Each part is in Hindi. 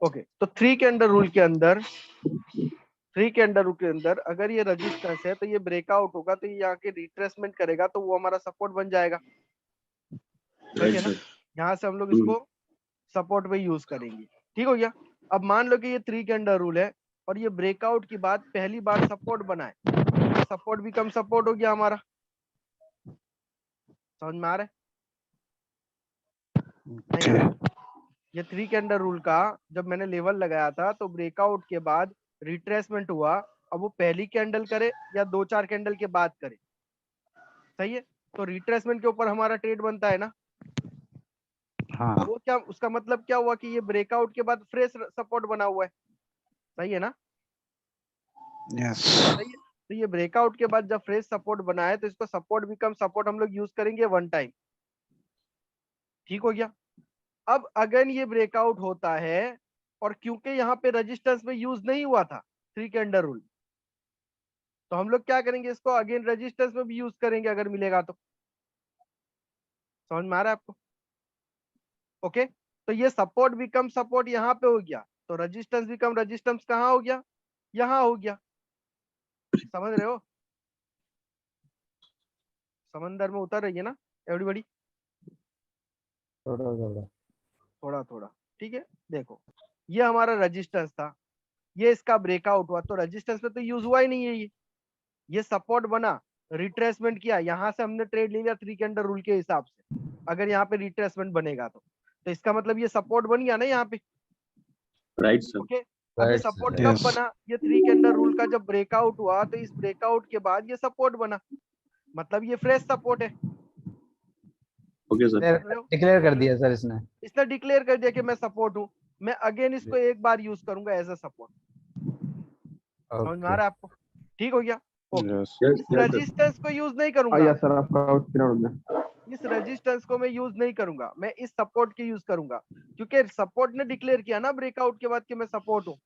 ओके, तो थ्री के अंडर रूल के अंदर अगर ये रेजिस्टेंस है तो ये ब्रेकआउट होगा, तो ये यहाँ के रिट्रेसमेंट करेगा, तो वो हमारा सपोर्ट बन जाएगा। सही है ना? यहाँ से हम लोग इसको सपोर्ट में यूज करेंगे। ठीक हो गया। अब मान लो कि ये थ्री के अंडर रूल है और ये ब्रेकआउट की बाद पहली बार सपोर्ट बनाए, सपोर्ट भी कम सपोर्ट हो गया हमारा। समझ में आ रहा है? नहीं आ रहा है? ये थ्री के अंडर रूल का जब मैंने लेवल लगाया था तो ब्रेकआउट के बाद रिट्रेसमेंट हुआ। अब वो पहली कैंडल करे या 2-4 कैंडल के बाद करे, सही है, तो रिट्रेसमेंट के ऊपर हमारा ट्रेड बनता है ना। हाँ वो क्या, उसका मतलब क्या हुआ कि ये ब्रेकआउट के बाद फ्रेश सपोर्ट बना हुआ है। सही है ना? यस सही है। तो ये ब्रेकआउट के बाद जब फ्रेश सपोर्ट बना है तो इसको सपोर्ट भी कम सपोर्ट हम लोग यूज करेंगे वन टाइम। ठीक हो गया। अब अगेन ये ब्रेकआउट होता है और क्योंकि यहाँ पे रेजिस्टेंस में यूज नहीं हुआ था थ्री के अंडर रूल, तो हम लोग क्या करेंगे, इसको अगेन रेजिस्टेंस में भी यूज करेंगे अगर मिलेगा तो। समझ में आ रहा है आपको? ओके, तो ये सपोर्ट भी कम सपोर्ट यहाँ पे हो गया, तो रेजिस्टेंस भी कम रेजिस्टेंस कहाँ हो गया, यहाँ हो गया। समझ रहे हो? समंदर में उतर रही है ना एवरीबॉडी? थोड़ा थोड़ा थोड़ा थोड़ा। ठीक है, देखो ये हमारा रेजिस्टेंस था, ये इसका ब्रेकआउट हुआ, तो रेजिस्टेंस में तो यूज हुआ ही नहीं है। ये सपोर्ट बना, रिट्रेसमेंट किया, यहाँ से हमने ट्रेड ले लिया थ्री के अंडर रूल के हिसाब से। अगर यहाँ पे रिट्रेसमेंट बनेगा तो इसका मतलब ये सपोर्ट बन गया ना यहाँ पे। Right sir. ओके, अब ये सपोर्ट कब Yes. बना, ये थ्री के अंडर रूल का जब ब्रेकआउट हुआ तो इस ब्रेकआउट के बाद ये सपोर्ट बना, मतलब ये फ्रेश सपोर्ट है। Okay sir. डिक्लेयर कर दिया सर इसने। इसने डिक्लेयर कर दिया कि मैं सपोर्ट हूँ, मैं अगेन इसको एक बार यूज करूंगा एज अ सपोर्ट। समझ में आ रहा है आपको? ठीक हो गया। ओके, यस इस रेजिस्टेंस को यूज नहीं करूंगा, सर आपका आउट हो गया। इस रेजिस्टेंस को मैं यूज नहीं करूंगा, मैं इस सपोर्ट के यूज करूंगा, क्योंकि सपोर्ट ने डिक्लेयर किया ना ब्रेकआउट के बाद कि मैं सपोर्ट हूँ,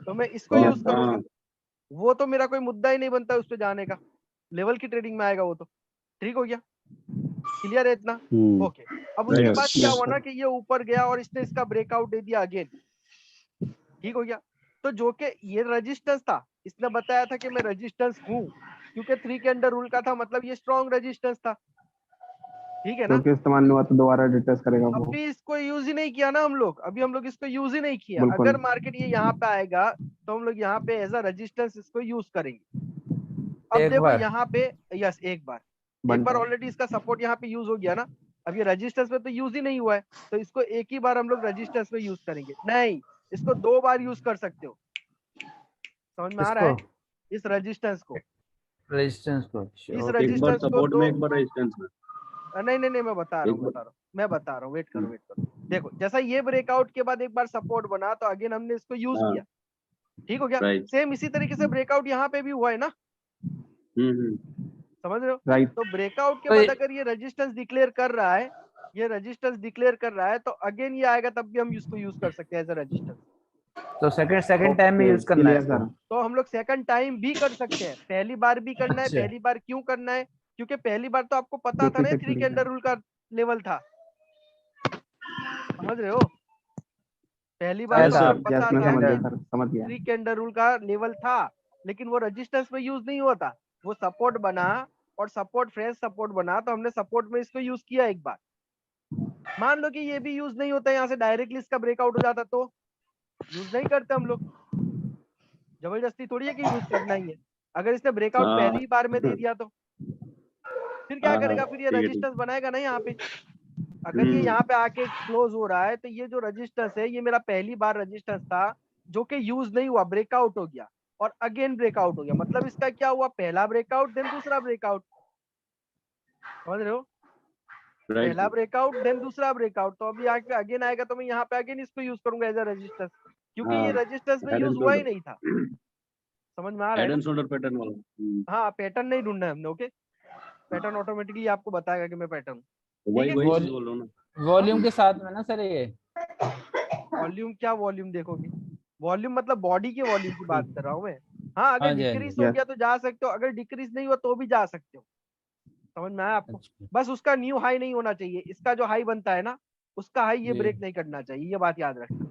तो मैं इसको यूज करूंगा। वो तो मेरा कोई मुद्दा ही नहीं बनता उस पे जाने का, लेवल की ट्रेडिंग में आएगा वो तो। ठीक हो गया, क्लियर है इतना? ओके, अब उसके Yes. बाद क्या हुआ ना कि ये ऊपर गया और इसने इसका ब्रेकआउट दे दिया अगेन। ठीक हो गया। तो जो कि ये रेजिस्टेंस था, इसने बताया था कि मैं रेजिस्टेंस हूँ, क्योंकि थ्री के अंडर रूल का था, मतलब ये स्ट्रॉन्ग रेजिस्टेंस था। ठीक है ना? क्योंकि इस्तेमाल नहीं हुआ तो दोबारा रिट्रेस करेगा वो। अभी इसको यूज ही नहीं किया ना हम लोग, अभी हम लोग इसको यूज ही नहीं किया। बिल्कुल। अगर मार्केट ये यहाँ पे आएगा तो हम लोग यहाँ पे एज अ रेजिस्टेंस इसको यूज करेंगे। अब एक देखो बार। यहाँ पे, यस एक बार ऑलरेडी इसका सपोर्ट यहाँ पे यूज हो गया ना। अब ये रेजिस्टेंस में तो यूज ही नहीं हुआ है, तो इसको एक ही बार हम लोग रेजिस्टेंस में यूज करेंगे। नहीं, इसको 2 बार यूज कर सकते हो। समझ में आ रहा है? इस रेजिस्टेंस को, रेजिस्टेंस को इस एक बार रेजिस्टेंस को सपोर्ट में, दो, एक बार रेजिस्टेंस में। नहीं मैं बता रहा एक बार। हूँ, मैं बता रहा हूँ, वेट करो। देखो जैसा ये ब्रेकआउट के बाद एक बार सपोर्ट बना तो अगेन हमने इसको यूज हाँ। किया। ठीक हो गया। राइट। सेम इसी तरीके से ब्रेकआउट यहाँ पे भी हुआ है ना। समझ रहे हो? राइट। तो ब्रेकआउट के तो बाद अगर ये रेजिस्टेंस डिक्लेयर कर रहा है, ये रेजिस्टेंस डिक्लेयर कर रहा है, तो अगेन ये आएगा तब भी हम इसको यूज कर सकते हैं एज अ रेजिस्टेंस। तो सेकंड टाइम में यूज करना है क्लियर सर। तो हम लोग सेकंड टाइम भी कर सकते हैं, पहली बार भी करना है। अच्छा। पहली बार क्यों करना है? क्योंकि पहली बार तो आपको पता था ना थ्री के अंडर रूल का लेवल था। समझ रहे हो? पहली बार तो आपको पता था कि सर समझ गया। थ्री के अंडर रूल का लेवल था, लेकिन वो रेजिस्टेंस में यूज नहीं हुआ था। वो सपोर्ट बना और सपोर्ट फ्रेश सपोर्ट बना, तो हमने सपोर्ट में इसको यूज किया एक बार। मान लो कि ये भी यूज नहीं होता, यहाँ से डायरेक्टली इसका ब्रेकआउट हो जाता तो यूज नहीं करते हम लोग। जबरदस्ती थोड़ी है कि यूज करना ही है। अगर इसने ब्रेकआउट पहली बार में दे दिया तो फिर क्या करेगा? फिर ये रेजिस्टेंस बनाएगा ना यहाँ पे। अगर ये यहाँ पे आके क्लोज हो रहा है तो ये जो रेजिस्टेंस है, ये मेरा पहली बार रेजिस्टेंस था जो कि यूज नहीं हुआ, ब्रेकआउट हो गया और अगेन ब्रेकआउट हो गया। मतलब इसका क्या हुआ? पहला ब्रेकआउट देन दूसरा ब्रेकआउट। समझ रहे हो? पहला ब्रेकआउट देन दूसरा ब्रेकआउट। तो अभी आके अगेन आएगा तो मैं यहाँ पे अगेन इसको यूज करूंगा एज अ रेजिस्टेंस, क्योंकि ये रेजिस्टेंस में यूज हुआ ही नहीं था। समझ में आ रहा है हेड ना? एंड शोल्डर पैटर्न वाला। हाँ, पैटर्न नहीं ढूंढना है हमने। ओके, पैटर्न ऑटोमेटिकली आपको बताएगा कि मैं पैटर्न हूँ। वही चीज बोल रहा हूँ ना। वॉल्यूम के साथ में ना सर ये। वॉल्यूम क्या वॉल्यूम देखोगे? वॉल्यूम मतलब बॉडी के वॉल्यूम की बात कर रहा हूँ मैं। हाँ, अगर हाँ जी, हाँ डिक्रीज जी। हो गया तो जा सकते हो, अगर डिक्रीज नहीं हुआ तो भी जा सकते हो। समझ में आया आपको? अच्छा। बस उसका न्यू हाई नहीं होना चाहिए। इसका जो हाई बनता है ना, उसका हाई ये जी। ब्रेक नहीं करना चाहिए, ये बात याद रखना।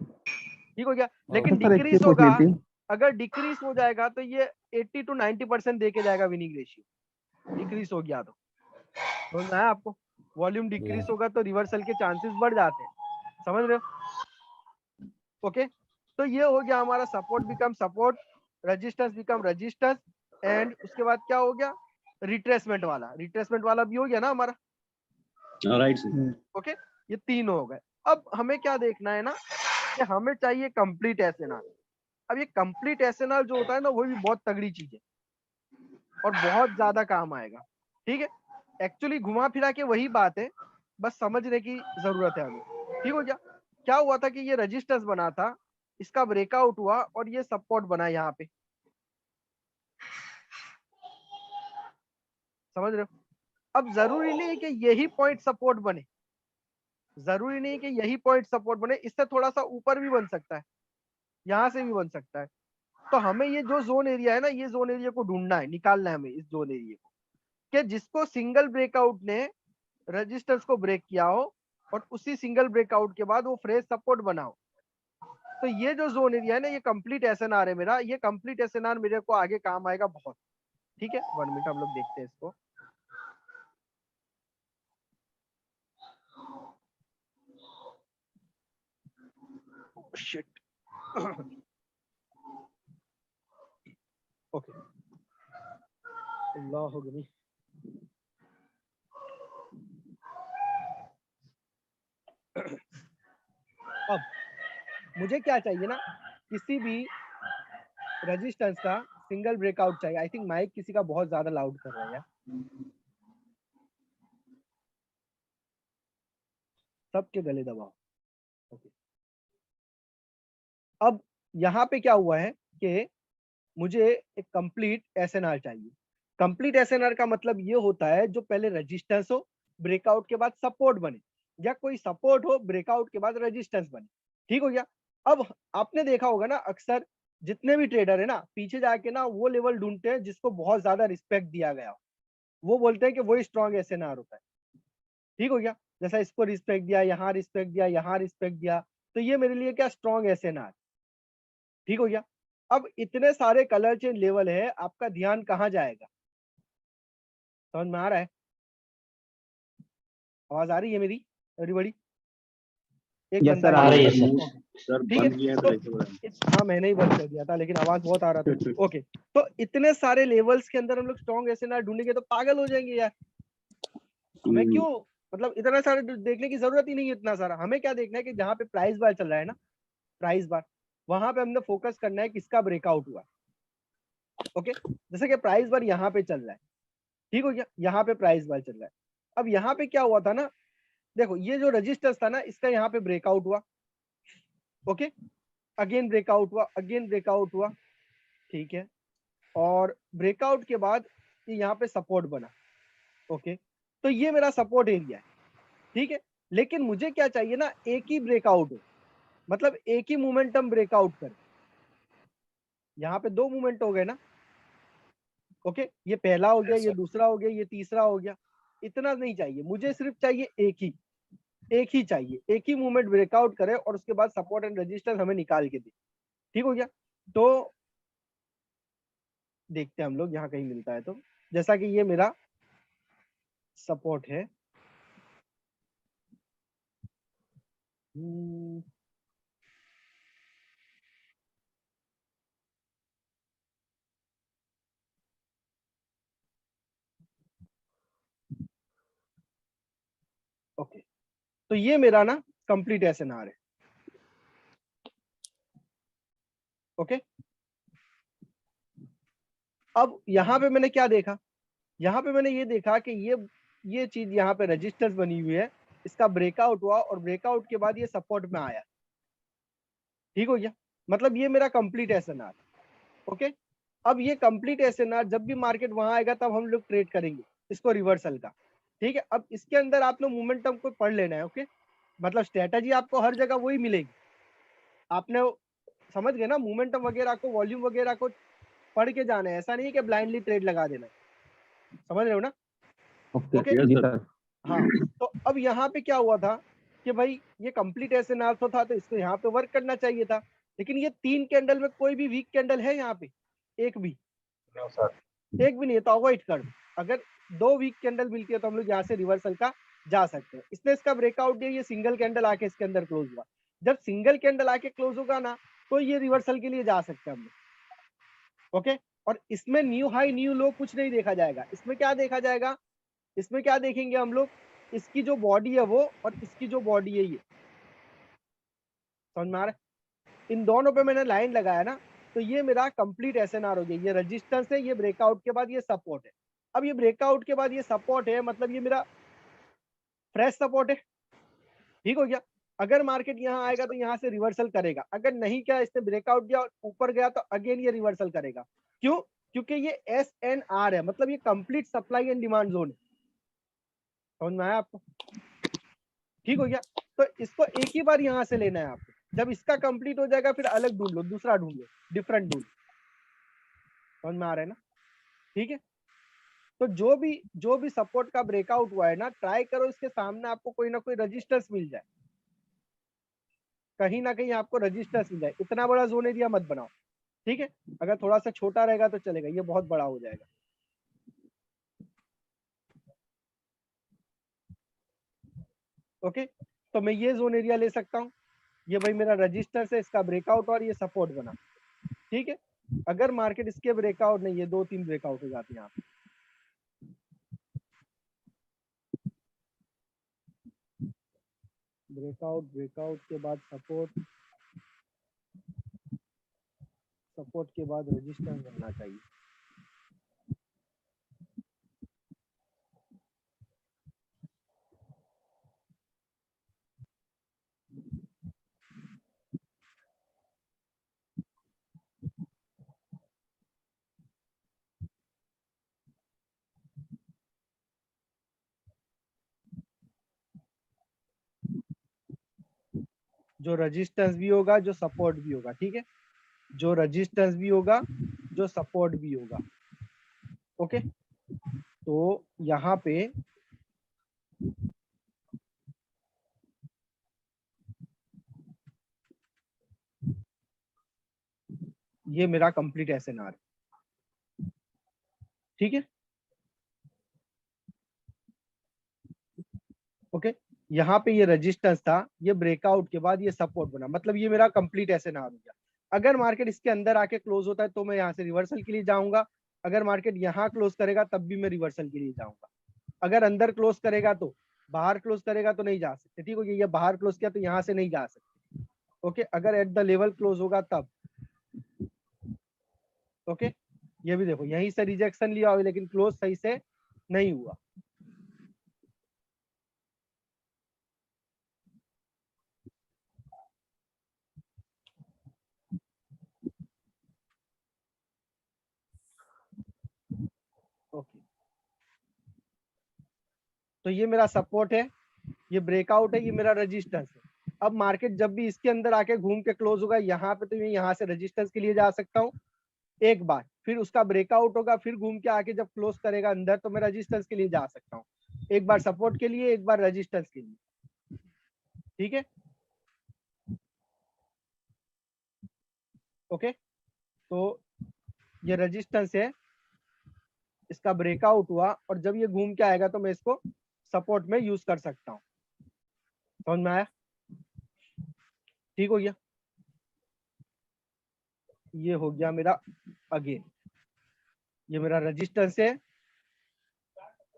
ठीक हो गया। लेकिन सर एक डिक्रीज चीज होगा, पूछनी थी। अगर डिक्रीज हो जाएगा तो ये 80 to 90% दे के जाएगा विनिंग रेशियो, डिक्रीज हो गया तो। समझ में आया आपको? वॉल्यूम डिक्रीज होगा तो रिवर्सल के चांसेस बढ़ जाते हैं, समझ रहे हो? ओके, तो ये हो गया हमारा support become support, resistance become resistance, and उसके बाद क्या हो गया, रिट्रेसमेंट वाला, रिट्रेसमेंट वाला भी हो गया ना हमारा। Right sir. ओके, ये तीन हो गए। अब हमें क्या देखना है ना, कि हमें चाहिए कंप्लीट एसएनआर। अब ये कंप्लीट एसएनआर जो होता है ना, वो भी बहुत तगड़ी चीज है और बहुत ज्यादा काम आएगा। ठीक है, एक्चुअली घुमा फिरा के वही बात है, बस समझने की जरूरत है हमें। ठीक हो गया। क्या हुआ था कि ये रजिस्टर्स बना था, इसका ब्रेकआउट हुआ और ये सपोर्ट बना यहाँ पे, समझ रहे हो? अब जरूरी नहीं है कि यही पॉइंट सपोर्ट बने, जरूरी नहीं है कि यही पॉइंट सपोर्ट बने, इससे थोड़ा सा ऊपर भी बन सकता है, यहाँ से भी बन सकता है। तो हमें ये जो जोन एरिया है ना, ये जोन एरिया को ढूंढना है, निकालना है हमें इस जोन एरिया को, कि जिसको सिंगल ब्रेकआउट ने रजिस्टर्स को ब्रेक किया हो और उसी सिंगल ब्रेकआउट के बाद वो फ्रेश सपोर्ट बनाओ। तो ये जो जोन एरिया है ना, ये कंप्लीट एसएनआर है मेरा, ये कंप्लीट एसएनआर मेरे को आगे काम आएगा बहुत। ठीक है, 1 मिनट हम लोग देखते हैं इसको। शिट, ओके, अल्लाह हो गई। अब मुझे क्या चाहिए ना, किसी भी रेजिस्टेंस का सिंगल ब्रेकआउट चाहिए। आई थिंक माइक किसी का बहुत ज्यादा लाउड कर रहा है यार, सबके गले दबाओ। ओके, अब यहाँ पे क्या हुआ है कि मुझे एक कंप्लीट एसएनआर चाहिए। कंप्लीट एसएनआर का मतलब ये होता है जो पहले रेजिस्टेंस हो, ब्रेकआउट के बाद सपोर्ट बने, या कोई सपोर्ट हो, ब्रेकआउट के बाद रेजिस्टेंस बने। ठीक हो गया। अब आपने देखा होगा ना, अक्सर जितने भी ट्रेडर है ना, पीछे जाके ना वो लेवल ढूंढते हैं जिसको बहुत ज्यादा रिस्पेक्ट दिया गया हो, वो बोलते हैं कि वही स्ट्रॉन्ग एसएनआर होता है। ठीक हो गया, जैसा इसको रिस्पेक्ट दिया, यहाँ रिस्पेक्ट दिया, यहाँ रिस्पेक्ट दिया, तो ये मेरे लिए क्या स्ट्रॉन्ग एसएनआर। ठीक हो गया। अब इतने सारे कलर चेंज लेवल है, आपका ध्यान कहाँ जाएगा? समझ में आ रहा है? आवाज आ रही है मेरी एवरीबॉडी? एक यस बंदा सर, आ रही है है। सर। सर ठीक है, बंद किया है तो तो हाँ मैंने ही बंद कर दिया था, लेकिन आवाज बहुत आ रहा था। ओके, तो इतने सारे लेवल्स के अंदर हम लोग स्ट्रॉन्ग एसएनआर ढूंढेंगे तो पागल हो जाएंगे यार। हमें क्यों, मतलब इतना सारे देखने की जरूरत ही नहीं है। इतना सारा हमें क्या देखना है कि जहाँ पे प्राइस बार चल रहा है ना, प्राइस बार, वहां पे हमने फोकस करना है किसका ब्रेकआउट हुआ। ओके, जैसे कि प्राइस बार यहाँ पे चल रहा है, ठीक हो गया, यहाँ पे प्राइस बार चल रहा है। अब यहाँ पे क्या हुआ था ना, देखो ये जो रजिस्टर्स था ना, इसका यहाँ पे ब्रेकआउट हुआ। ओके, अगेन ब्रेकआउट हुआ, अगेन ब्रेकआउट हुआ। ठीक है, और ब्रेकआउट के बाद ये यहाँ पे सपोर्ट बना। ओके, तो ये मेरा सपोर्ट एरिया है। ठीक है, लेकिन मुझे क्या चाहिए ना, एक ही ब्रेकआउट हो, मतलब एक ही मोमेंटम ब्रेकआउट करे। यहाँ पे दो मोमेंट हो गए ना। ओके, ये पहला हो गया, ये दूसरा हो गया, ये तीसरा हो गया। इतना नहीं चाहिए मुझे, सिर्फ चाहिए एक ही चाहिए, एक ही मूवमेंट ब्रेकआउट करे और उसके बाद सपोर्ट एंड रेजिस्टेंस हमें निकाल के दे। ठीक हो गया, तो देखते हैं हम लोग यहाँ कहीं मिलता है तो। जैसा कि ये मेरा सपोर्ट है, ओके, तो ये मेरा ना कंप्लीट एसएनआर है। ओके, अब यहाँ पे मैंने क्या देखा, यहाँ पे मैंने ये देखा कि ये चीज यहाँ पे रजिस्टर्स बनी हुई है, इसका ब्रेकआउट हुआ और ब्रेकआउट के बाद ये सपोर्ट में आया। ठीक हो गया, मतलब ये मेरा कंप्लीट एसएनआर। ओके, अब ये कंप्लीट एसएनआर जब भी मार्केट वहां आएगा तब हम लोग ट्रेड करेंगे इसको रिवर्सल का। ठीक है, अब इसके अंदर आपने मोमेंटम को पढ़ लेना है। ओके, मतलब स्ट्रेटजी आपको हर जगह वही मिलेगी, आपने समझ गए ना, मोमेंटम वगैरह को, वॉल्यूम वगैरह को पढ़ के जाना है, ऐसा नहीं है कि ब्लाइंडली ट्रेड लगा देना है। समझ रहे हो ना? ओके जी सर। हाँ, तो अब यहाँ पे क्या हुआ था कि भाई ये कंप्लीट एसएनआर तो था, तो इसको यहाँ पे वर्क करना चाहिए था। लेकिन ये 3 कैंडल में कोई भी वीक कैंडल है यहाँ पे? एक भी? एक भी नहीं है, तो अवॉइड कर दो। अगर 2 वीक कैंडल मिलती है तो हम लोग यहाँ से रिवर्सल का जा सकते हैं। इसने इसका ब्रेकआउट दिया, ये सिंगल कैंडल आके इसके अंदर क्लोज हुआ। जब सिंगल कैंडल आके क्लोज होगा ना, तो ये रिवर्सल के लिए जा सकते हैं हम लोग। ओके, और इसमें न्यू हाई न्यू लो कुछ नहीं देखा जाएगा। इसमें क्या देखा जाएगा? इसमें क्या देखेंगे हम लोग? इसकी जो बॉडी है वो, और इसकी जो बॉडी है ये। समझ में आ रहा है? इन दोनों पे मैंने लाइन लगाया ना, तो ये मेरा कंप्लीट एसएनआर हो गया। ये रेजिस्टेंस है, ये ब्रेकआउट के बाद ये सपोर्ट है। अब ये ब्रेकआउट के बाद ये सपोर्ट है, मतलब ये मेरा फ्रेश सपोर्ट है। ठीक हो गया। अगर मार्केट यहाँ आएगा तो यहाँ से रिवर्सल करेगा, अगर नहीं क्या इसने ब्रेकआउट दिया और ऊपर गया तो अगेन ये रिवर्सल करेगा। क्यों? क्योंकि ये एसएनआर है, मतलब ये complete supply and demand zone है। समझ में आया आपको? ठीक हो गया। तो इसको एक ही बार यहाँ से लेना है आपको। जब इसका कंप्लीट हो जाएगा फिर अलग ढूंढ लो, दूसरा ढूंढ लो, डिफरेंट ढूंढ लो। समझ में आ रहा है ना? ठीक है। तो जो भी सपोर्ट का ब्रेकआउट हुआ है ना, ट्राई करो इसके सामने आपको कोई ना कोई रजिस्टर्स मिल जाए, कहीं ना कहीं आपको रजिस्टर्स मिल जाए। इतना बड़ा जोन एरिया मत बनाओ, ठीक है? अगर थोड़ा सा छोटा रहेगा तो चलेगा, ये बहुत बड़ा हो जाएगा। ओके, तो मैं ये जोन एरिया ले सकता हूँ, ये भाई मेरा रजिस्टर से इसका ब्रेकआउट और ये सपोर्ट बना। ठीक है, अगर मार्केट इसके ब्रेकआउट नहीं, ये 2-3 ब्रेकआउट हो जाते हैं यहाँ पे। ब्रेकआउट, ब्रेकआउट के बाद सपोर्ट, सपोर्ट के बाद रेजिस्टेंस बनना चाहिए। जो रेजिस्टेंस भी होगा, जो सपोर्ट भी होगा। ठीक है, जो रेजिस्टेंस भी होगा, जो सपोर्ट भी होगा। ओके, तो यहाँ पे ये मेरा कंप्लीट एसएनआर है। ठीक है, ओके, यहाँ पे ये रेजिस्टेंस था, ये ब्रेकआउट के बाद ये सपोर्ट बना, मतलब ये मेरा कंप्लीट एसएनआर हो गया। अगर मार्केट इसके अंदर आके क्लोज होता है तो मैं यहाँ से रिवर्सल के लिए जाऊंगा। अगर मार्केट यहाँ क्लोज करेगा तब भी मैं रिवर्सल के लिए जाऊंगा। अगर अंदर क्लोज करेगा तो, बाहर क्लोज करेगा तो नहीं जा सकते। ठीक हो गया, ये बाहर क्लोज किया तो यहाँ से नहीं जा सकते। ओके, अगर एट द लेवल क्लोज होगा तब। ओके, ये भी देखो यहीं से रिजेक्शन लिया हुआ, लेकिन क्लोज सही से नहीं हुआ। ओके, तो ये मेरा सपोर्ट है, ये ब्रेकआउट है, ये मेरा रेजिस्टेंस है। अब मार्केट जब भी इसके अंदर आके घूम के क्लोज होगा यहाँ पे, तो मैं यहाँ से रेजिस्टेंस के लिए जा सकता हूँ एक बार, फिर उसका ब्रेकआउट होगा, फिर घूम के आके जब क्लोज करेगा अंदर तो मैं रेजिस्टेंस के लिए जा सकता हूँ। एक बार सपोर्ट के लिए, एक बार रेजिस्टेंस के लिए। ठीक है, ओके, तो ये रेजिस्टेंस है, इसका ब्रेकआउट हुआ और जब ये घूम के आएगा तो मैं इसको सपोर्ट में यूज कर सकता हूँ। समझ में आया? ठीक हो गया, ये हो गया मेरा अगेन, ये मेरा रेजिस्टेंस है,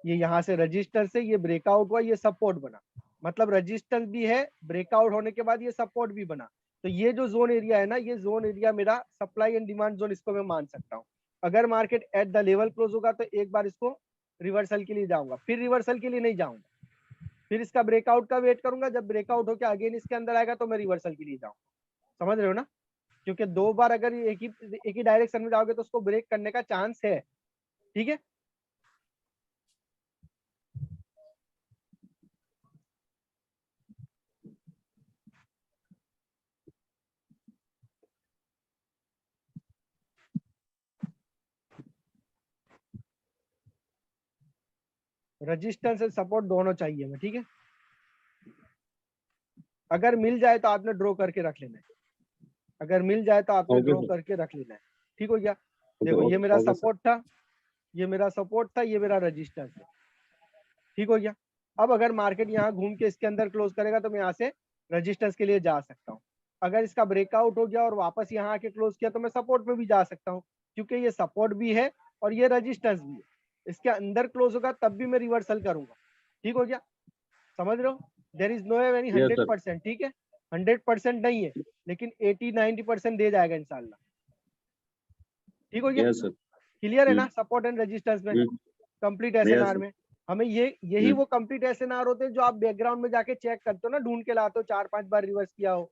ये यहाँ से रेजिस्टेंस है, ये ब्रेकआउट हुआ, ये सपोर्ट बना, मतलब रेजिस्टेंस भी है, ब्रेकआउट होने के बाद ये सपोर्ट भी बना। तो ये जो जोन एरिया है ना, ये जोन एरिया मेरा सप्लाई एंड डिमांड जोन, इसको मैं मान सकता हूँ। अगर market at the level close होगा तो एक बार इसको रिवर्सल के लिए जाऊंगा, फिर रिवर्सल के लिए नहीं जाऊंगा, फिर इसका ब्रेकआउट का वेट करूंगा। जब ब्रेकआउट होकर अगेन इसके अंदर आएगा तो मैं रिवर्सल के लिए जाऊंगा। समझ रहे हो ना? क्योंकि 2 बार अगर एक ही डायरेक्शन में जाओगे तो उसको ब्रेक करने का चांस है। ठीक है, रेजिस्टेंस और सपोर्ट दोनों चाहिए हमें। ठीक है, अगर मिल जाए तो आपने ड्रॉ करके रख लेना है, अगर मिल जाए तो आपने Okay, ड्रॉ sir. करके रख लेना है। ठीक हो गया। देखो ये मेरा Okay, sir. सपोर्ट था, ये मेरा सपोर्ट था, ये मेरा रजिस्टेंस है। ठीक हो गया। अब अगर मार्केट यहाँ घूम के इसके अंदर क्लोज करेगा तो मैं यहाँ से रजिस्टेंस के लिए जा सकता हूँ। अगर इसका ब्रेकआउट हो गया और वापस यहाँ आके क्लोज किया तो मैं सपोर्ट में भी जा सकता हूँ, क्योंकि ये सपोर्ट भी है और ये रजिस्टेंस भी है। इसके अंदर क्लोज होगा तब भी मैं रिवर्सल करूंगा। ठीक हो गया, समझ रहे हो? There is no any Yes, sir. 100%, ठीक है, 100% नहीं है, लेकिन 80-90% दे जाएगा इंशाल्लाह। ठीक हो गया, Yes, sir. क्लियर है ना? सपोर्ट एंड रेजिस्टेंस में, Hmm. Complete Yes, SNR sir. में हमें यही वो कंप्लीट एसएनआर होते हैं जो आप बैकग्राउंड में जाके चेक करते हो ना, ढूंढ के लाते हो 4-5 बार रिवर्स किया हो,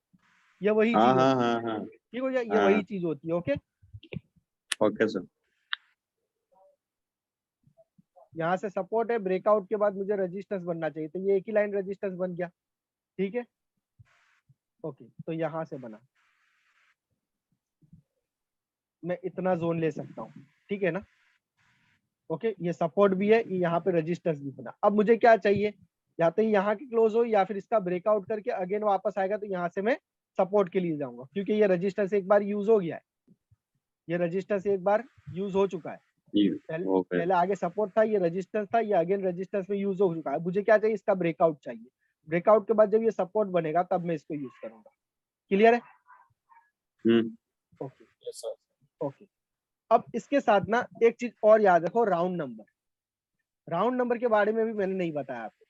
ये वही हाँ चीज हाँ होती है। हाँ हाँ. ठीक हो गया, ये हाँ. वही चीज होती है। Okay, Okay, sir. यहाँ से सपोर्ट है, ब्रेकआउट के बाद मुझे रेजिस्टेंस बनना चाहिए, तो ये एक ही लाइन रेजिस्टेंस बन गया। ठीक है, ओके, तो यहाँ से बना, मैं इतना जोन ले सकता हूँ। ठीक है ना? ओके, ये सपोर्ट भी है, यहाँ पे रेजिस्टेंस भी बना। अब मुझे क्या चाहिए, या तो यहाँ की क्लोज हो या फिर इसका ब्रेकआउट करके अगेन वापस आएगा तो यहाँ से मैं सपोर्ट के लिए जाऊंगा, क्योंकि ये रेजिस्टेंस एक बार यूज हो गया है, ये रेजिस्टेंस एक बार यूज हो चुका है। Okay. पहले आगे सपोर्ट था, ये रेजिस्टेंस था, ये अगेन रेजिस्टेंस में यूज हो चुका है। मुझे क्या चाहिए, इसका ब्रेकआउट चाहिए। ब्रेकआउट के बाद जब ये सपोर्ट बनेगा तब मैं इसको यूज करूंगा। क्लियर है? Hmm. Okay, okay. अब इसके साथ ना एक चीज और याद रखो, राउंड नंबर। राउंड नंबर के बारे में भी मैंने नहीं बताया आपको,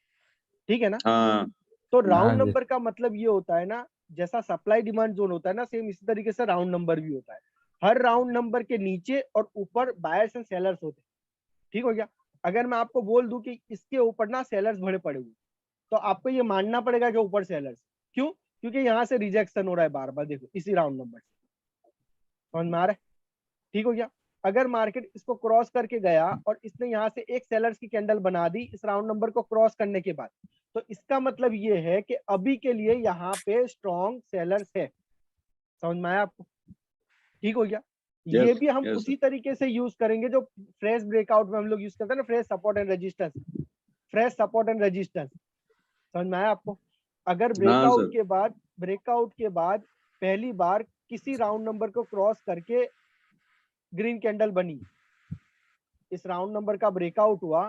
ठीक है ना? हाँ. तो हाँ राउंड जी। नंबर का मतलब ये होता है ना, जैसा सप्लाई डिमांड जोन होता है ना, सेम इसी तरीके से राउंड नंबर भी होता है। हर राउंड नंबर के नीचे और ऊपर बायर्स एंड सेलर्स होते हैं। ठीक हो गया। अगर मैं आपको बोल दूं कि इसके ऊपर ना सेलर्स भरे पड़े हुए, तो आपको ये मानना पड़ेगा कि ऊपर सेलर्स। क्यों? क्योंकि यहाँ से रिजेक्शन हो रहा है बार बार, देखो इसी राउंड नंबर से, समझ में आ रहा है? ठीक हो गया। अगर मार्केट इसको क्रॉस करके गया और इसने यहाँ से एक सेलर्स की कैंडल बना दी इस राउंड नंबर को क्रॉस करने के बाद, तो इसका मतलब ये है कि अभी के लिए यहाँ पे स्ट्रॉन्ग सेलर्स है। समझ में आया आपको? ठीक हो गया। Yes, ये भी हम yes, उसी तरीके से यूज करेंगे जो फ्रेश ब्रेकआउट में हम लोग यूज करते हैं ना, fresh support and resistance, fresh support and resistance. समझ में आया आपको? अगर हाँ ब्रेकआउट सर. के बाद पहली बार किसी राउंड नंबर को क्रॉस करके ग्रीन कैंडल बनी, इस राउंड नंबर का ब्रेकआउट हुआ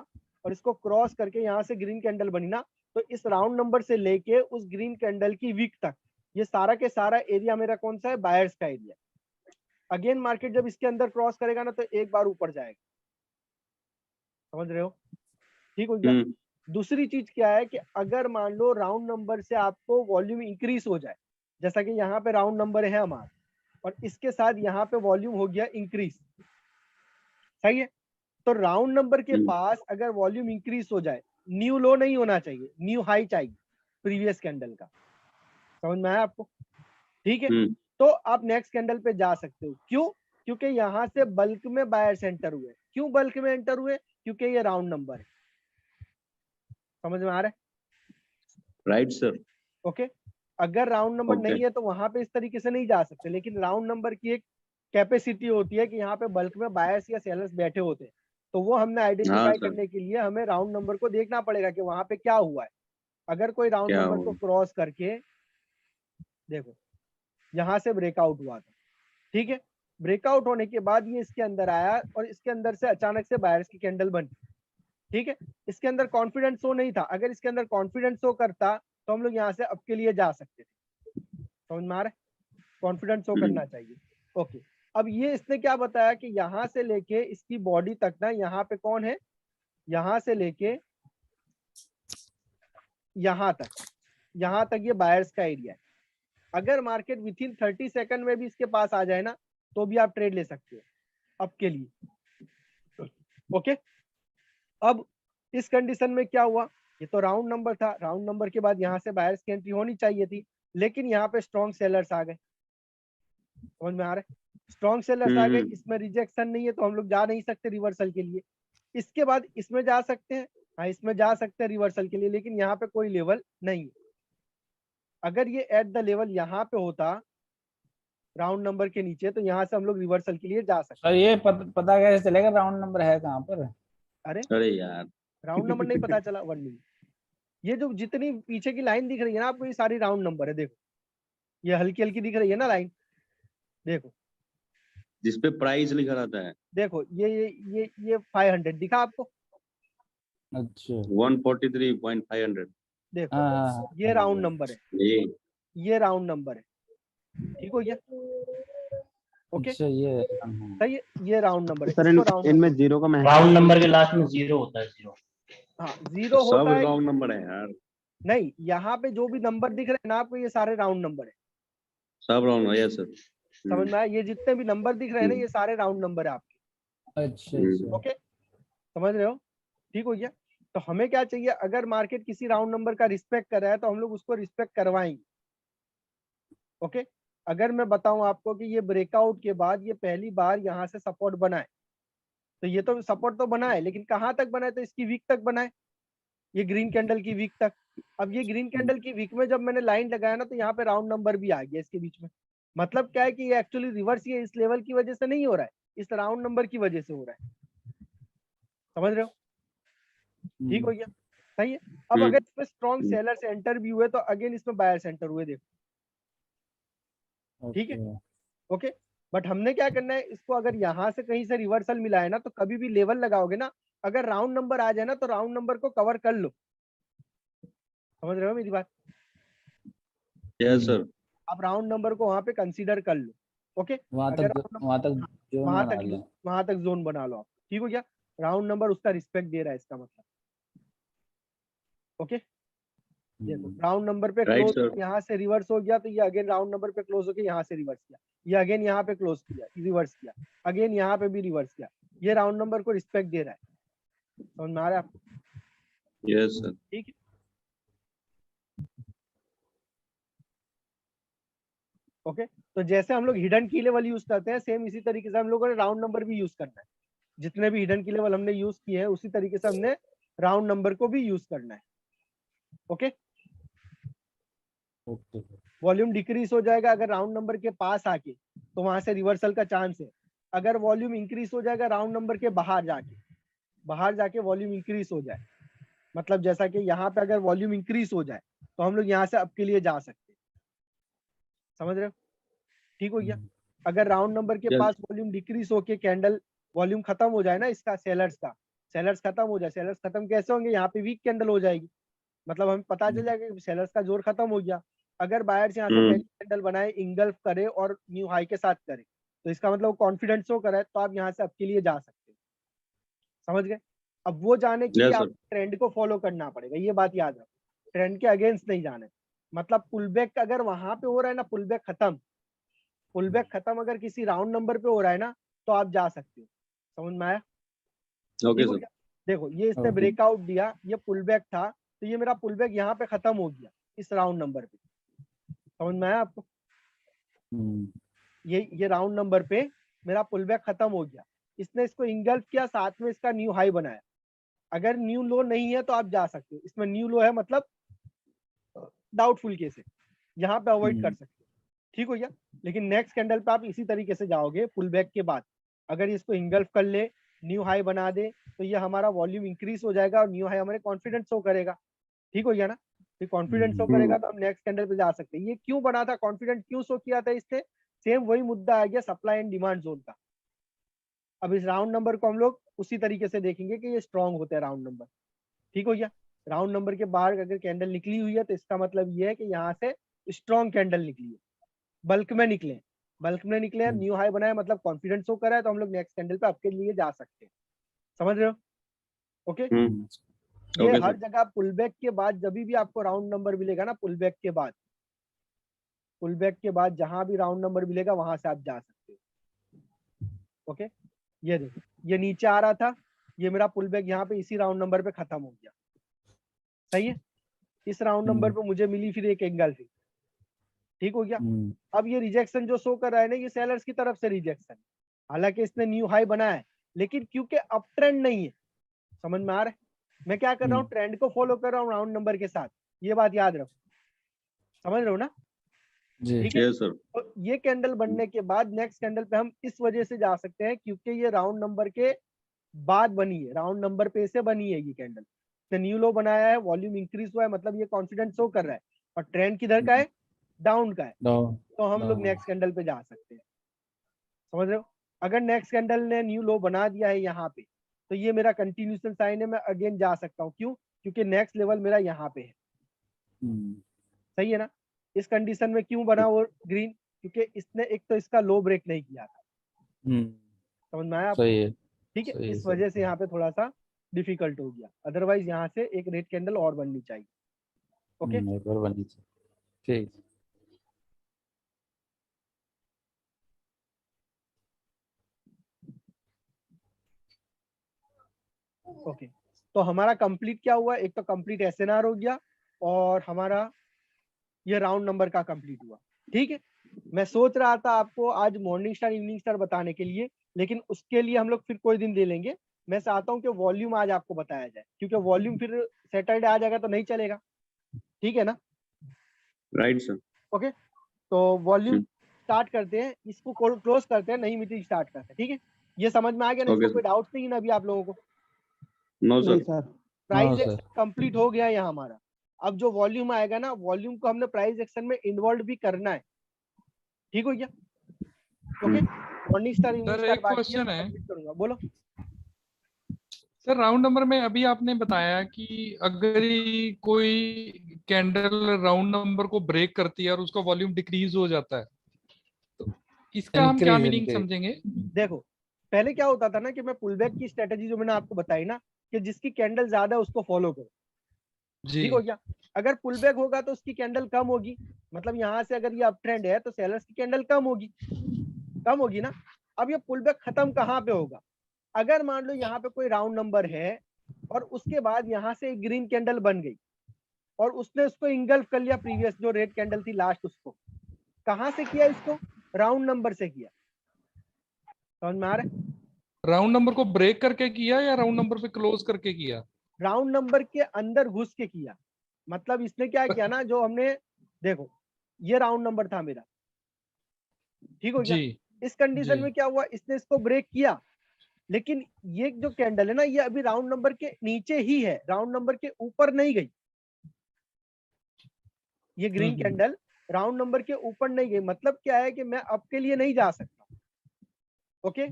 और इसको क्रॉस करके यहाँ से ग्रीन कैंडल बनी ना, तो इस राउंड नंबर से लेके उस ग्रीन कैंडल की वीक तक ये सारा के सारा एरिया मेरा कौन सा है, बायर्स का एरिया। अगेन मार्केट जब इसके अंदर क्रॉस करेगा ना तो एक बार ऊपर जाएगा। समझ रहे हो? ठीक हो गया। Hmm. दूसरी चीज क्या है कि अगर मान लो राउंड नंबर से आपको वॉल्यूम इंक्रीज हो जाए, जैसा कि यहाँ पे राउंड नंबर है हमारा और इसके साथ यहाँ पे वॉल्यूम हो गया इंक्रीज, सही है? तो राउंड नंबर के पास अगर वॉल्यूम इंक्रीज हो जाए, न्यू लो नहीं होना चाहिए, न्यू हाई चाहिए प्रीवियस कैंडल का। समझ में आया आपको? ठीक है। Hmm. तो आप नेक्स्ट कैंडल पे जा सकते हो। क्यों? क्योंकि यहाँ से बल्क में बायर्स एंटर हुए। क्यों बल्क में एंटर हुए? क्योंकि ये राउंड नंबर है। समझ में आ रहा है? Right, sir. ओके। अगर राउंड नंबर Okay. नहीं है तो वहां पे इस तरीके से नहीं जा सकते, लेकिन राउंड नंबर की एक कैपेसिटी होती है कि यहाँ पे बल्क में बायर्स या सेलर्स बैठे होते हैं, तो वो हमने हाँ आइडेंटिफाई सर. करने के लिए हमें राउंड नंबर को देखना पड़ेगा कि वहां पे क्या हुआ है। अगर कोई राउंड क्या नंबर हुआ? को क्रॉस करके देखो यहाँ से ब्रेकआउट हुआ था, ठीक है, ब्रेकआउट होने के बाद ये इसके अंदर आया और इसके अंदर से अचानक से बायर्स की कैंडल बनी, ठीक है, इसके अंदर कॉन्फिडेंस शो नहीं था। अगर इसके अंदर कॉन्फिडेंस शो करता तो हम लोग यहाँ से अब के लिए जा सकते थे। समझ में आ रहा है? कॉन्फिडेंस शो करना चाहिए। ओके। अब ये इसने क्या बताया कि यहाँ से लेके इसकी बॉडी तक ना, यहाँ पे कौन है, यहाँ से लेके यहाँ तक ये बायर्स का एरिया है। अगर मार्केट विथ इन 30 सेकंड में भी इसके पास आ जाए ना तो भी आप ट्रेड ले सकते हो अब के लिए। ओके। अब इस कंडीशन में क्या हुआ, ये तो राउंड नंबर था, राउंड नंबर के बाद यहाँ से बायर्स की एंट्री होनी चाहिए थी, लेकिन यहाँ पे स्ट्रॉन्ग सेलर्स आ गए। समझ में आ रहा है? स्ट्रॉन्ग सेलर्स आ गए, इसमें रिजेक्शन नहीं है तो हम लोग जा नहीं सकते रिवर्सल के लिए। इसके बाद इसमें जा सकते हैं, हाँ इसमें जा सकते हैं रिवर्सल के लिए, लेकिन यहाँ पे कोई लेवल नहीं है। अगर ये एट द लेवल यहाँ पे होता राउंड नंबर के नीचे तो यहाँ से हम लोग रिवर्सल के लिए जा सकते। सर ये पता कैसे चलेगा राउंड नंबर है कहाँ पर? अरे अरे यार. राउंड नंबर नहीं पता चला? 1 मिनट, ये जो जितनी पीछे की लाइन दिख रही है ना आपको, ये सारी राउंड नंबर है। देखो ये हल्की हल्की दिख रही है ना लाइन, देखो जिसपे प्राइस लिखा रहता है देखो ये 500 दिखा आपको? अच्छा 143.500 देखो हाँ ये राउंड नंबर है, ये ये राउंड नंबर है, ठीक हो गया? ओके अच्छा ये सही है, ये राउंड नंबर है, सर इसको राउंड इनमें नंबर, जीरो का राउंड नंबर के लास्ट में 0 होता है, 0। हाँ तो जीरो सब होता है। रॉन्ग नंबर है यार, नहीं, यहाँ पे जो भी नंबर दिख रहे हैं ना आपको, ये सारे राउंड नंबर है, सब रॉन्ग है यस सर। समझ में आया? ये जितने भी नंबर दिख रहे हैं ना, हम्म। ये सारे राउंड नंबर है आपके। अच्छा अच्छा ओके समझ रहे हो? ठीक हो गया? तो हमें क्या चाहिए, अगर मार्केट किसी राउंड नंबर का रिस्पेक्ट कर रहा है तो हम लोग उसको रिस्पेक्ट करवाएंगे। ओके, अगर मैं बताऊं आपको कि ये ब्रेकआउट के बाद ये पहली बार यहाँ से सपोर्ट बनाए, तो ये तो सपोर्ट तो बना है, लेकिन कहाँ तक बना है? तो इसकी वीक तक बना है, ये ग्रीन कैंडल की वीक तक। अब ये ग्रीन कैंडल की वीक में जब मैंने लाइन लगाया ना, तो यहाँ पे राउंड नंबर भी आ गया इसके बीच में। मतलब क्या है कि ये एक्चुअली रिवर्स ये इस लेवल की वजह से नहीं हो रहा है, इस राउंड नंबर की वजह से हो रहा है। समझ रहे हो? ठीक हो गया? सही है। अब अगर इसमें स्ट्रॉन्ग सेलर्स एंटर भी हुए तो अगेन इसमें बायर्स एंटर हुए, देखो ठीक है? ओके, बट हमने क्या करना है, इसको अगर यहाँ से कहीं से रिवर्सल मिला है ना, तो कभी भी लेवल लगाओगे ना, अगर राउंड नंबर आ जाए ना, तो राउंड नंबर को कवर कर लो। समझ रहे हो मेरी बात? Yes sir. आप राउंड नंबर को वहां पे कंसीडर कर लो। ओके, वहां अगर तक जोन वहां बना तक लें। वहां तक जोन बना लो आप। ठीक हो गया? राउंड नंबर उसका रिस्पेक्ट दे रहा है, इसका मतलब। ओके, देखो राउंड नंबर पे राइट क्लोज सर। यहाँ से रिवर्स हो गया, तो ये अगेन राउंड नंबर पे क्लोज होके यहाँ से रिवर्स किया, ये अगेन यहाँ पे क्लोज किया, रिवर्स किया, अगेन यहाँ पे भी रिवर्स किया। ये राउंड नंबर को रिस्पेक्ट दे रहा है। समझ में आ रहा है आपको? Yes sir. ठीक है, ओके। तो जैसे हम लोग हिडन की लेवल यूज करते हैं, सेम इसी तरीके से हम लोगों ने राउंड नंबर भी यूज करना है। जितने भी हिडन की लेवल हमने यूज किए हैं, उसी तरीके से हमने राउंड नंबर को भी यूज करना है। ओके, वॉल्यूम डिक्रीज हो जाएगा अगर राउंड नंबर के पास आके, तो वहां से रिवर्सल का चांस है। अगर वॉल्यूम इंक्रीज हो जाएगा राउंड नंबर के बाहर जाके वॉल्यूम इंक्रीज हो जाए, मतलब जैसा कि यहाँ पे अगर वॉल्यूम इंक्रीज हो जाए, तो हम लोग यहाँ से अप के लिए जा सकते हैं। समझ रहे हो? ठीक हो गया? अगर राउंड नंबर के पास वॉल्यूम डिक्रीज होके कैंडल वॉल्यूम खत्म हो जाए ना, इसका सेलर्स खत्म हो जाए, सेलर्स खत्म कैसे होंगे? यहाँ पे वीक कैंडल हो जाएगी, मतलब हमें पता चल जाएगा कि सेलर्स का जोर खत्म हो गया। अगर बायर्स यहाँ से पहली कैंडल बनाए, इंगल्फ करे और न्यू हाई के साथ करे, तो इसका मतलब कॉन्फिडेंस शो करे, तो आप यहाँ से अप के लिए जा सकते हैं। समझ गए? अब वो जाने के लिए आपको ट्रेंड को फॉलो करना पड़ेगा, ये बात याद रखो, ट्रेंड के अगेंस्ट नहीं जाना है। मतलब पुलबैक अगर वहां पे हो रहा है ना, पुलबैक खत्म अगर किसी राउंड नंबर पे हो रहा है ना, तो आप जा सकते हो। समझ में आया? Okay sir. देखो ये इसने ब्रेकआउट दिया, ये पुलबैक था, तो ये मेरा पुलबैक यहाँ पे खत्म हो गया इस राउंड नंबर पे। समझ में आया आपको? ये राउंड नंबर पे मेरा पुलबैक खत्म हो गया, इसने इसको इंगल्फ किया, साथ में इसका न्यू हाई बनाया। अगर न्यू लो नहीं है तो आप जा सकते हो, इसमें न्यू लो है मतलब डाउटफुल केस है, यहाँ पे अवॉइड कर सकते हो। ठीक हो गया? लेकिन नेक्स्ट कैंडल पे आप इसी तरीके से जाओगे पुलबैक के बाद, अगर इसको इंगल्फ कर ले, न्यू हाई बना दे, तो ये हमारा वॉल्यूम इंक्रीज हो जाएगा और न्यू हाई हमारे कॉन्फिडेंस शो करेगा। ठीक हो गया ना? फिर कॉन्फिडेंस शो करेगा तो हम नेक्स्ट कैंडल पे जा सकते हैं। ये क्यों बना था, कॉन्फिडेंस क्यों शो किया था इससे? सेम वही मुद्दा आ गया सप्लाई एंड डिमांड जोन का। अब इस राउंड नंबर को हम लोग उसी तरीके से देखेंगे कि ये स्ट्रॉन्ग होता है राउंड नंबर। ठीक हो गया? राउंड नंबर के बाहर अगर कैंडल निकली हुई है, तो इसका मतलब ये है कि यहाँ से स्ट्रॉन्ग कैंडल निकली है, बल्क में निकले हैं, न्यू हाई बनाया, मतलब कॉन्फिडेंस शो करा है, तो हम लोग नेक्स्ट कैंडल पे आपके लिए जा सकते हैं। समझ रहे हो? ओके, ये हर जगह पुलबैक के बाद जब भी आपको राउंड नंबर मिलेगा ना, पुलबैक के बाद जहां भी राउंड नंबर मिलेगा वहां से आप जा सकते हो। ओके, ये देखो ये नीचे आ रहा था, ये मेरा पुलबैक यहाँ पे इसी राउंड नंबर पे खत्म हो गया। सही है? इस राउंड नंबर पे मुझे मिली फिर एक एंगल थी। ठीक हो गया? अब ये रिजेक्शन जो शो कर रहा है ना, ये सेलर्स की तरफ से रिजेक्शन, हालांकि इसने न्यू हाई बनाया है, लेकिन क्योंकि अप ट्रेंड नहीं है। समझ में आ रहा है? मैं क्या कर रहा हूँ, ट्रेंड को फॉलो कर रहा हूँ राउंड नंबर के साथ, ये बात याद रखो। समझ रहे हो ना? ठीक है सर। तो ये कैंडल बनने के बाद नेक्स्ट कैंडल पे हम इस वजह से जा सकते हैं, क्योंकि ये राउंड नंबर के बाद बनी है, राउंड नंबर पे से बनी है ये कैंडल, तो न्यू लो बनाया है, वॉल्यूम इंक्रीज हुआ है, मतलब ये कॉन्फिडेंस शो कर रहा है, और ट्रेंड किधर का है? डाउन का है, तो हम लोग नेक्स्ट कैंडल पे जा सकते हैं। समझ रहे हो? अगर नेक्स्ट कैंडल ने न्यू लो बना दिया है यहाँ पे, तो ये मेरा कंटिन्यूएशन साइन है, मैं अगेन जा सकता हूँ। क्यों? क्योंकि नेक्स्ट लेवल मेरा यहाँ पे है। सही है ना? इस कंडीशन में क्यों बना वो ग्रीन? क्योंकि इसने एक तो इसका लो ब्रेक नहीं किया था। समझ में आया आपको? सही है। ठीक है, सही है, इस सही। वजह से यहाँ पे थोड़ा सा डिफिकल्ट हो गया, अदरवाइज यहाँ से एक रेड कैंडल और बननी चाहिए। ओके, एक बार बनी थी। ठीक। ओके, तो हमारा कंप्लीट क्या हुआ? एक तो कंप्लीट एसएनआर हो गया और हमारा ये राउंड नंबर का कंप्लीट हुआ। ठीक है, मैं सोच रहा था आपको आज मॉर्निंग स्टार इवनिंग स्टार बताने के लिए, लेकिन उसके लिए हम लोग फिर कोई दिन दे लेंगे। मैं चाहता हूँ कि वॉल्यूम आज आपको बताया जाए, क्योंकि वॉल्यूम फिर सैटरडे आ जाएगा तो नहीं चलेगा। ठीक है ना? Right sir. ओके, तो वॉल्यूम स्टार्ट करते हैं, इसको क्लोज करते हैं, नई मीटिंग स्टार्ट करते हैं। ठीक है, ये समझ में आ गया ना? ओके इसको कोई डाउट नहीं है ना अभी आप लोगों को? नो नहीं sir. Sir. Price sir. Action complete हो गया यहाँ हमारा। अब जो वॉल्यूम आएगा ना, वॉल्यूम को हमने प्राइस एक्शन में इन्वॉल्व भी करना है। ठीक हो गया? Okay, morning star evening sir star एक बाकी है, क्वेश्चन है कंप्लीट करूंगा। बोलो। सर, राउंड नंबर में अभी आपने बताया कि अगर ही कोई कैंडल राउंड नंबर को ब्रेक करती है और उसका वॉल्यूम डिक्रीज हो जाता है, तो इसका हम क्या इंक्रीज मीनिंग इंक्रीज। समझेंगे? देखो, पहले क्या होता था ना कि मैं पुलबैक की स्ट्रेटेजी जो मैंने आपको बताई ना, कि जिसकी कैंडल ज्यादा है उसको फॉलो करो। जी ठीक हो गया? अगर पुलबैक होगा तो उसकी कैंडल कम होगी, मतलब यहाँ से अगर ये अप ट्रेंड है तो सेलर्स की कैंडल कम होगी, कम होगी ना। अब ये पुलबैक खत्म कहाँ पे होगा? अगर मान लो यहाँ पे कोई राउंड नंबर है और उसके बाद यहाँ से एक ग्रीन कैंडल बन गई और उसने उसको इंगल्फ कर लिया, प्रीवियस जो रेड कैंडल थी लास्ट, उसको कहाँ से किया? इसको राउंड नंबर से किया। समझ में आ रहा है? राउंड नंबर को ब्रेक करके किया या राउंड नंबर पे क्लोज करके किया? राउंड नंबर के अंदर घुस के किया। मतलब इसने क्या किया ना, जो हमने, देखो ये राउंड नंबर था मेरा। ठीक हो गया? जी इस कंडीशन जी में क्या हुआ? इसने इसको ब्रेक किया, लेकिन ये जो कैंडल है ना, ये अभी राउंड नंबर के नीचे ही है, राउंड नंबर के ऊपर नहीं गई। ये ग्रीन कैंडल राउंड नंबर के ऊपर नहीं गई, मतलब क्या है कि मैं अब के लिए नहीं जा सकता। ओके,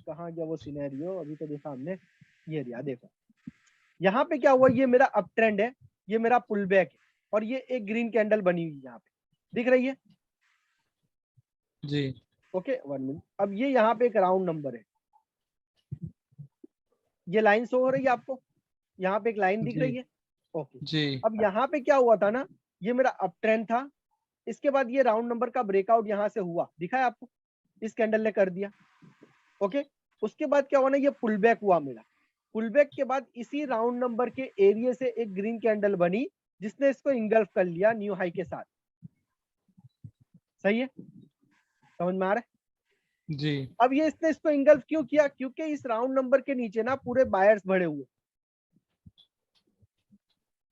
कहाँ गया वो सिनेरियो? अभी तो देखा हमने, ये रिया। देखो यहाँ पे क्या हुआ, ये मेरा अप ट्रेंड है, ये मेरा पुल बैक है, और ये एक ग्रीन कैंडल बनी हुई यहाँ पे दिख रही है। जी ओके, 1 मिनट। अब ये यहाँ पे एक राउंड नंबर है, ये लाइन शो हो रही है आपको? यहाँ पे एक लाइन दिख जी रही है। ओके, जी अब यहाँ पे क्या हुआ था ना, ये मेरा अप ट्रेंड था, इसके बाद ये राउंड नंबर का ब्रेकआउट यहाँ से हुआ, दिखा है आपको? इस कैंडल ने कर दिया। ओके, उसके बाद क्या हुआ ना, ये पुल बैक हुआ मेरा। पुल बैक के बाद इसी राउंड नंबर के एरिया से एक ग्रीन कैंडल बनी, जिसने इसको इंगल्फ कर लिया न्यू हाई के साथ। सही है? समझ में आ रहा है? जी अब ये इसने इसको इंगल्फ क्यों किया? क्योंकि इस राउंड नंबर के नीचे ना पूरे बायर्स भरे हुए।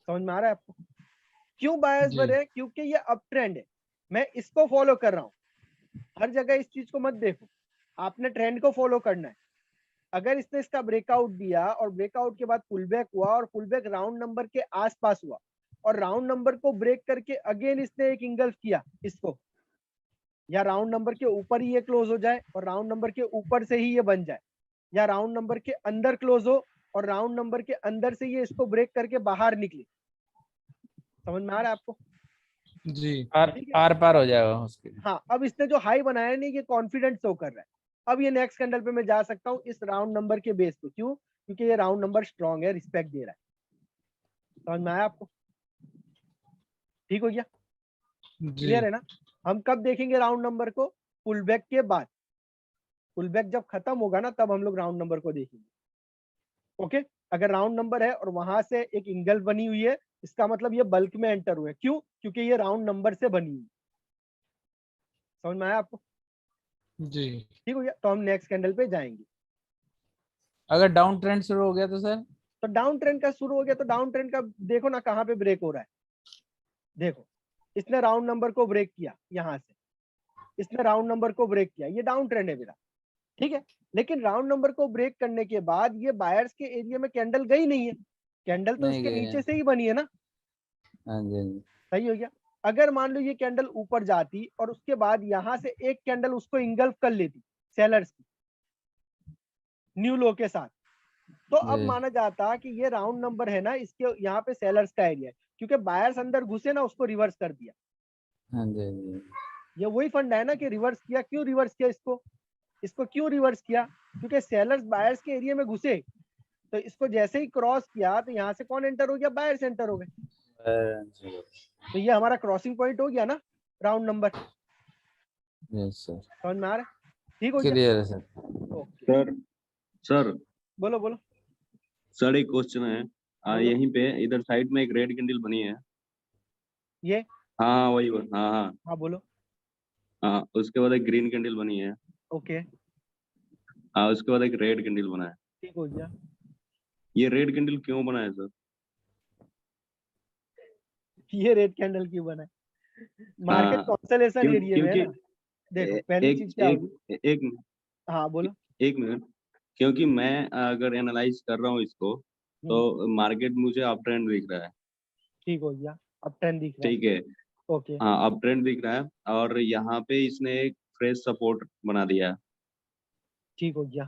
समझ में आ रहा है आपको? क्यों बायर्स जी भरे हैं? क्योंकि ये अप ट्रेंड है, मैं इसको फॉलो कर रहा हूँ। हर जगह इस चीज को मत देखो, आपने ट्रेंड को फॉलो करना है। अगर इसने इसका ब्रेकआउट दिया और ब्रेकआउट के बाद पुल बैक हुआ और पुल बैक राउंड नंबर के आसपास हुआ और राउंड नंबर को ब्रेक करके अगेन इसने एक इंगल्फ किया इसको, या राउंड नंबर के ऊपर ही ये क्लोज हो जाए और राउंड नंबर के ऊपर से ही ये बन जाए, या राउंड नंबर के अंदर क्लोज हो और राउंड नंबर के अंदर से ये इसको ब्रेक करके बाहर निकले। समझ में आ रहा है आपको? जी आर पार हो जाएगा उसके। हाँ, अब इसने जो हाई बनाया नहीं, ये कॉन्फिडेंस शो कर रहा है। अब ये नेक्स्ट कैंडल पे मैं जा सकता हूँ इस राउंड नंबर के बेस पे। क्यों? क्योंकि ये राउंड नंबर स्ट्रॉन्ग है, रिस्पेक्ट दे रहा है। समझ में आया आपको? ठीक हो गया? जी क्लियर है ना? हम कब देखेंगे राउंड नंबर को? पुल बैक के बाद। पुल बैक जब खत्म होगा ना, तब हम लोग राउंड नंबर को देखेंगे। ओके, अगर राउंड नंबर है और वहां से एक इंगल्फ बनी हुई है, इसका मतलब ये बल्क में एंटर हुए। क्यों? क्योंकि ये राउंड नंबर से बनी हुई। समझ में आया आपको? जी ठीक हो गया? तो हम नेक्स्ट कैंडल पे जाएंगे। अगर डाउन ट्रेंड शुरू हो गया तो सर? तो डाउन ट्रेंड का शुरू हो गया तो डाउन ट्रेंड का देखो ना कहाँ पे ब्रेक हो रहा है। देखो, इसने राउंड नंबर को ब्रेक किया, यहाँ से इसने राउंड नंबर को ब्रेक किया, ये डाउन ट्रेंड है मेरा। ठीक है, लेकिन राउंड नंबर को ब्रेक करने के बाद ये बायर्स के एरिया में कैंडल गई नहीं है, कैंडल तो नहीं इसके गए नीचे हैं। से ही बनी है ना। हाँ जी, हाँ जी। सही हो गया? अगर मान लो ये कैंडल ऊपर जाती और उसके बाद यहाँ से एक कैंडल उसको इंगल्फ कर लेती सेलर्स की न्यू लो के साथ, तो अब जी। माना जाता कि ये राउंड नंबर है ना, इसके यहाँ पे सेलर्स का एरिया है, क्योंकि बायर्स अंदर घुसे ना, उसको रिवर्स कर दिया। हाँ जी, हाँ जी। ये वही फंड है ना कि रिवर्स किया। क्यों रिवर्स किया इसको क्यों रिवर्स किया? क्योंकि सेलर्स बायर्स के एरिया में घुसे, तो इसको जैसे ही क्रॉस किया तो यहाँ से कौन एंटर हो गया? बायर्स एंटर हो गए। तो ये हमारा क्रॉसिंग पॉइंट हो गया ना राउंड नंबर। यस सर, समझ में आ रहा है? ठीक हो गया? क्लियर है सर। ओके, सर सर बोलो बोलो सर एक क्वेश्चन है। बोलो। यहीं पे इधर साइड में एक रेड कैंडल बनी है। ये हाँ वही हाँ हाँ हाँ बोलो। हाँ, उसके बाद एक ग्रीन कैंडल बनी है। ओके, हाँ, उसके बाद एक रेड कैंडल बना है। ठीक हो गया। ये रेड कैंडल क्यों बना है सर? ये रेड कैंडल क्यों बना है? मार्केट हाँ, कॉन्सलेशन क्यों एरिया में है क्योंकि ना। देखो पहली चीज क्या होगी। एक हाँ बोलो। एक मिनट, क्योंकि मैं अगर एनालाइज कर रहा हूँ इसको तो मार्केट मुझे अप ट्रेंड दिख रहा है। ठीक हो गया, अब ट्रेंड दिख रहा है। ठीक है, ओके, हाँ अप ट्रेंड दिख रहा है और यहाँ पे इसने एक फ्रेश सपोर्ट बना दिया है। ठीक हो गया।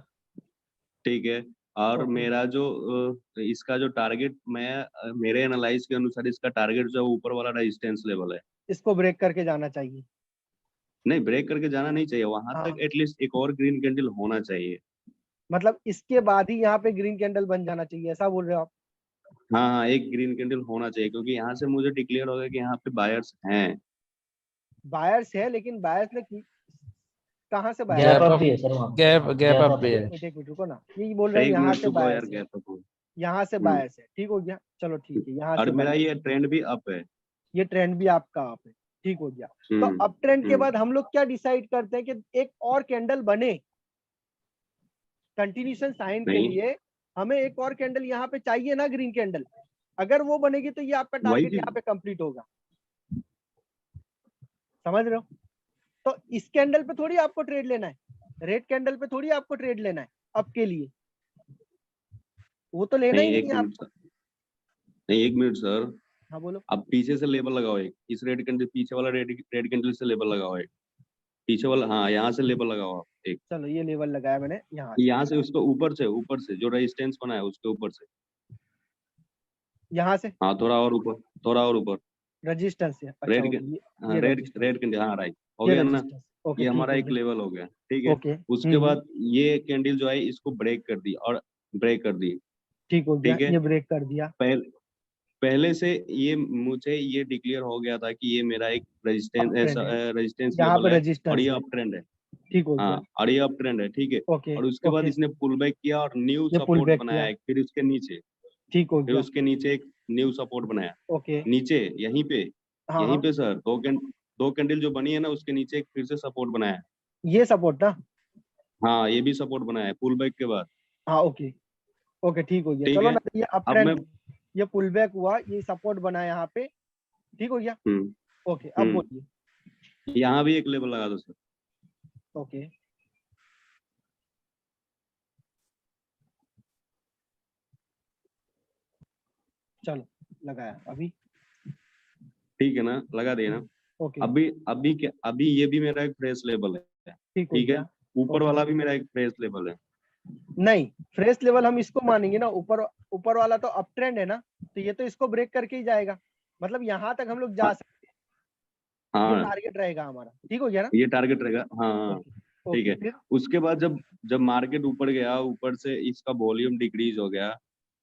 ठीक है, और ओके, मेरा जो इसका जो टारगेट मेरे एनालाइज के अनुसार इसका टारगेट जो ऊपर वाला रेजिस्टेंस लेवल है। इसको ब्रेक करके जाना चाहिए। नहीं, ब्रेक करके जाना नहीं चाहिए, वहां हाँ, तक एटलीस्ट एक और ग्रीन कैंडल होना चाहिए। मतलब इसके बाद ही यहाँ पे ग्रीन कैंडल बन जाना चाहिए, ऐसा बोल रहे हो आप? हाँ हाँ, एक ग्रीन कैंडल होना चाहिए, क्योंकि यहाँ से मुझे डिक्लेयर हो गया कि यहाँ पे बायर्स हैं। बायर्स है, लेकिन बायर्स ने कहाँ से बायर्स? गैप गैप अप भी है सर वहाँ पे। Gap gap Gap up up भी है। है। एक मिनट रुको ना, ये बोल रहे हैं एक यहाँ मिनट से चुप हो यार, बायर्स है, गैप अप हो। यहाँ से बायर्स है। ठीक हो गया, चलो ठीक है, यहाँ और से मेरा बायर्स। ये ट्रेंड भी अप है। ये ट्रेंड भी आपका आप है। ठीक हो गया। तो हम्म अप ट्रेंड के हम्म बाद हम लोग क्या डिसाइड करते हैं कि एक और कैंडल बने कंटिन्यूशन साइन के नहीं, लिए। हमें एक और कैंडल यहाँ पे चाहिए ना, ग्रीन कैंडल। अगर वो बनेगी तो ये आपका वही टारगेट यहाँ चीज। पे कंप्लीट होगा। समझ रहे हो? तो इस कैंडल पे थोड़ी आपको ट्रेड लेना है, रेड कैंडल पे थोड़ी आपको ट्रेड लेना है अप के लिए। वो तो लेना नहीं ही नहीं एक है मिनट आपको। सर, नहीं एक मिनट सर, हाँ बोलो। अब पीछे से लेबल लगाओ एक, इस रेड कैंडल पीछे वाला रेड कैंडल से लेबल लगाओ एक, पीछे वाला, हाँ यहाँ से लेबल लगाओ आप एक, चलो ये लेवल लगाया मैंने यहाँ से। यहाँ से उसको ऊपर से जो रेजिस्टेंस बना है उसके ऊपर से। यहाँ से हाँ थोड़ा और ऊपर, थोड़ा और ऊपर। रजिस्टेंस है। अच्छा रेड ओके, हाँ ये रेड रजिस्टेंस, रेड कैंडल, हाँ राइट, हो ये गया ना। रजिस्टेंस। ओके ये ठीक हमारा हो एक गया। लेवल हो गया, ठीक है। ओके उसके बाद ये कैंडल जो है इसको ब्रेक कर दी और ब्रेक कर दी। ठीक हो गया, ठीक है, ये ब्रेक कर दिया। पहले से ये मुझे ये डिक्लेयर हो गया था कि ये मेरा एक अप ट्रेंड है, रेजिस्टेंस यहाँ लेवल पे है और रजिस्टेंस ये है। अप ट्रेंड है। ठीक हो हाँ, गया। और ये अप ट्रेंड है, ठीक है। ओके और उसके बाद ओके, इसने पुल बैक किया और न्यू ये पुल सपोर्ट बैक बनाया किया। एक, फिर उसके नीचे, ठीक हो फिर गया। उसके नीचे एक न्यू सपोर्ट बनाया। ओके, नीचे यहीं पे, हाँ हाँ, सर दो कैंडल जो बनी है ना उसके नीचे एक फिर से सपोर्ट बनाया। ये सपोर्ट ना। हाँ, ये भी सपोर्ट बनाया है पुल बैक के बाद। हाँ ओके ओके, ठीक हो गया। ठीक चलो है, ना, ये अप अब मैं ट्रेंड, ये पुल बैक हुआ, ये सपोर्ट बना यहाँ पे। ठीक हो गया। ओके, अब हम्म बोलिए। यहाँ भी एक लेवल लगा दो सर। ओके, चलो लगाया अभी। ठीक है ना, लगा दिया ना। ओके, अभी ये भी मेरा एक फ्रेश लेवल है। ठीक हो ठीक है, गया। ऊपर ओके, वाला भी मेरा एक फ्रेश लेवल है। नहीं फ्रेश लेवल हम इसको मानेंगे ना, ऊपर ऊपर वाला तो अप ट्रेंड है ना, तो ये तो इसको ब्रेक करके ही जाएगा। मतलब यहाँ तक हम लोग जा हाँ सकते हैं, ये हाँ, टारगेट रहेगा हमारा। ठीक हो गया ना? ये टारगेट रहेगा, हाँ हाँ। ओके ठीक ओके, है, फिर उसके बाद जब जब मार्केट ऊपर गया, ऊपर से इसका वॉल्यूम डिक्रीज हो गया।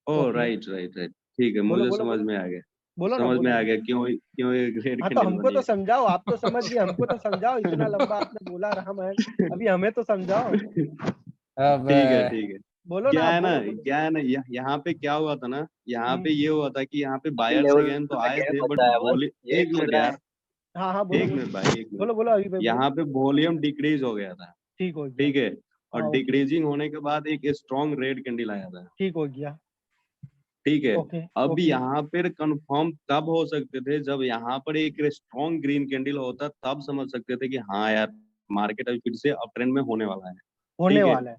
ओ ओके, राइट राइट राइट, ठीक है, बोलो मुझे बोलो समझ बोलो, में आ गया। बोलो ना, समझ में बोलो आ बोलो। गया क्यों क्यों ये ग्रेड हाँ तो कैंडल हमको बनी तो है। समझाओ, आप तो समझ गए, हमको तो समझाओ। इतना लंबा आपने बोला रामायण, अभी हमें तो समझाओ। अब ठीक है। बोलो ना, आप बोलो बोलो। क्या है ना, यहाँ पे क्या हुआ था ना, यहाँ पे ये हुआ था कि यहाँ पे अभी बायर्स लेवल अगेन तो का आए गैप थे, बट बचा है बस, ये एक खुद मिनट रहा है। यार, हाँ हाँ, बोलो एक बोलो मिनट भाई, एक मिनट। बोलो बोलो, अभी भाई बोलो। यहाँ पे वॉल्यूम डिक्रीज हो गया था। ठीक हो गया। ठीक है, हाँ और ओके, डिक्रीजिंग होने के बाद एक स्ट्रॉन्ग रेड कैंडल आया था। ठीक हो गया। ठीक है, ओके अब ओके, यहाँ पर कंफर्म तब हो सकते थे जब यहाँ पर एक स्ट्रॉन्ग ग्रीन कैंडल होता, तब समझ सकते थे कि हाँ यार मार्केट अभी फिर से अप ट्रेंड में होने वाला है। होने ठीक है, वाला है।